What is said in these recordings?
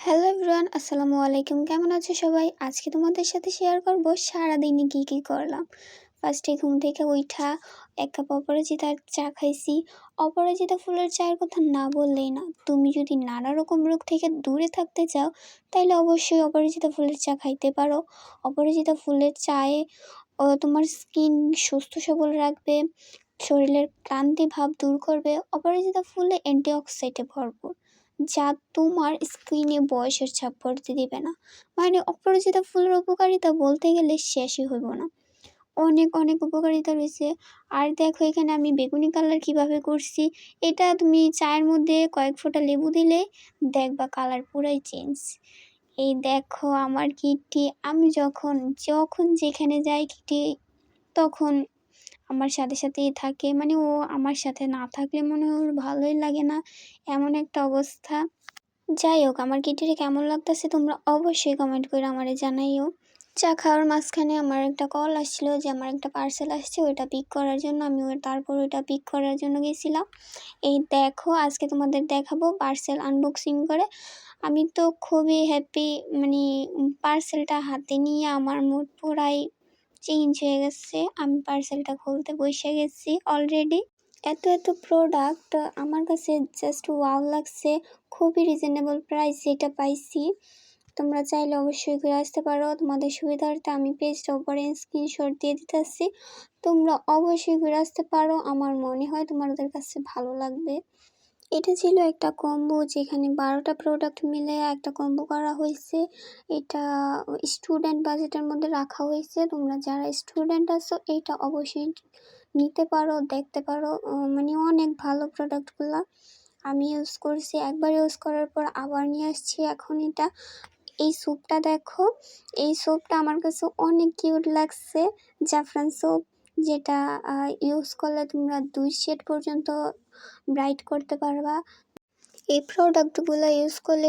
Hello everyone, আসসালামু আলাইকুম। কেমন আছো সবাই? আজকে তোমাদের সাথে শেয়ার করব সারাদিনে কী করলাম। ফার্স্টে ঘুম থেকে উইঠা ১ কাপ অপরাজিতার চা খাইছি। অপরাজিতা ফুলের চায়ের কথা না বললেই না। তুমি যদি নানা রকম রোগ থেকে দূরে থাকতে চাও তাইলে অবশ্যই অপরাজিতা ফুলের চা খাইতে পারো। অপরাজিতা ফুলের চায়ে তোমার স্কিন সুস্থ সবল রাখবে, শরীরের ক্লান্তি ভাব দূর করবে। অপরাজিতা ফুলে অ্যান্টিঅক্সিডেন্টে ভরপুর, যা তোমার স্কিনে বয়সের ছাপ পড়তে দিবে না। মানে অপরাজিতা ফুলের উপকারিতা বলতে গেলে শেষই হইব না। অনেক অনেক উপকারিতা রয়েছে। আর দেখো এখানে আমি বেগুনি কালার কিভাবে করছি। এটা তুমি চায়ের মধ্যে কয়েক ফোঁটা লেবু দিলে দেখবা কালার পুরাই চেঞ্জ। এই দেখো আমার কিটি, আমি যখন যখন যেখানে যাই কিটি তখন আমার সাথে সাথেই থাকে। মানে ও আমার সাথে না থাকলে মনে হয় ওর ভালোই লাগে না, এমন একটা অবস্থা। যাই হোক, আমার কিটিরে কেমন লাগতেছে তোমরা অবশ্যই কমেন্ট করে আমারে জানাইও। চা খাওয়ার মাঝখানে আমার একটা কল আসছিল যে আমার একটা পার্সেল আসছে, ওইটা পিক করার জন্য। আমি তারপর ওইটা পিক করার জন্য গেছিলাম। এই দেখো আজকে তোমাদের দেখাবো পার্সেল আনবক্সিং করে। আমি তো খুবই হ্যাপি, মানে পার্সেলটা হাতে নিয়ে আমার মুড পুরাই চেঞ্জ হয়ে গেছে। আমি পার্সেলটা খুলতে বসে গেছি অলরেডি। এত প্রোডাক্ট আমার কাছে জাস্ট ওয়াও লাগছে। খুবই রিজনেবল প্রাইসে এটা পাইছি। তোমরা চাইলে অবশ্যই ঘুরে আসতে পারো তোমাদের সুবিধার্থে। আমি পেজটা উপরে স্ক্রিনশট দিয়ে দিতেছি, তোমরা অবশ্যই ঘুরে আসতে পারো। আমার মনে হয় তোমাদের কাছে ভালো লাগবে। এটা ছিল একটা কম্বো, যেখানে 12টা প্রোডাক্ট মিলে একটা কম্বো করা হয়েছে। এটা স্টুডেন্ট বাজেটের মধ্যে রাখা হয়েছে। তোমরা যারা স্টুডেন্ট আছো এটা অবশ্যই নিতে পারো, দেখতে পারো। মানে অনেক ভালো প্রোডাক্টগুলো। আমি ইউজ করছি, একবার ইউজ করার পর আবার নিয়ে আসছি এখন এটা। এই সোপটা দেখো, এই সোপটা আমার কাছে অনেক কিউট লাগছে। জাফরান সোপ, যেটা ইউজ করলে তোমরা 2 শেড পর্যন্ত ব্রাইট করতে পারবা। এই প্রোডাক্টগুলো ইউজ করলে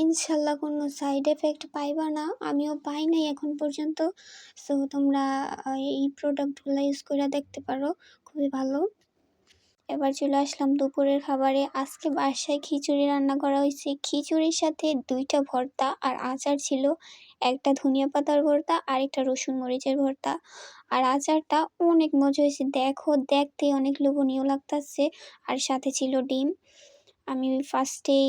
ইনশাল্লাহ কোনো সাইড এফেক্ট পাইবা না। আমিও পাই নাই এখন পর্যন্ত। সো তোমরা এই প্রোডাক্টগুলো ইউজ করে দেখতে পারো, খুবই ভালো। এবার চলে আসলাম দুপুরের খাবারে। আজকে বাসায় খিচুড়ি রান্না করা হয়েছে। খিচুড়ির সাথে 2টা ভর্তা আর আচার ছিল। একটা ধনিয়া পাতার ভর্তা আর একটা রসুন মরিচের ভর্তা। আর আচারটা অনেক মজা হয়েছে, দেখো দেখতেই অনেক লোভনীয় লাগতেছে। আর সাথে ছিল ডিম। আমি ফার্স্টেই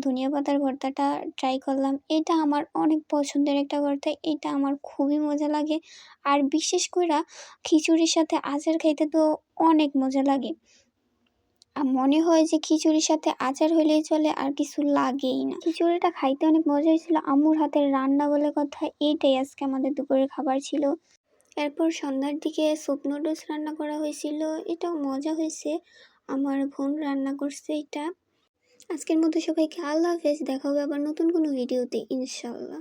ধনিয়া পাতার ভর্তাটা ট্রাই করলাম। এটা আমার অনেক পছন্দের একটা ভর্তা, এটা আমার খুবই মজা লাগে। আর বিশেষ করে খিচুড়ির সাথে আচার খাইতে তো অনেক মজা লাগে। মনে হয় যে খিচুড়ির সাথে আচার হলেই চলে, আর কিছু লাগেই না। খিচুড়িটা খাইতে অনেক মজা হয়েছিল, আম্মুর হাতের রান্না বলে কথা। এইটাই আজকে আমাদের দুপুরের খাবার ছিল। এরপর সন্ধ্যার দিকে স্যুপ নুডলস রান্না করা হয়েছিল, এটাও মজা হয়েছে। আমার বোন রান্না করছে এটা। আজকের মতো সবাইকে আল্লাহ হাফেজ, দেখা হবে আবার নতুন কোনো ভিডিওতে ইনশাল্লাহ।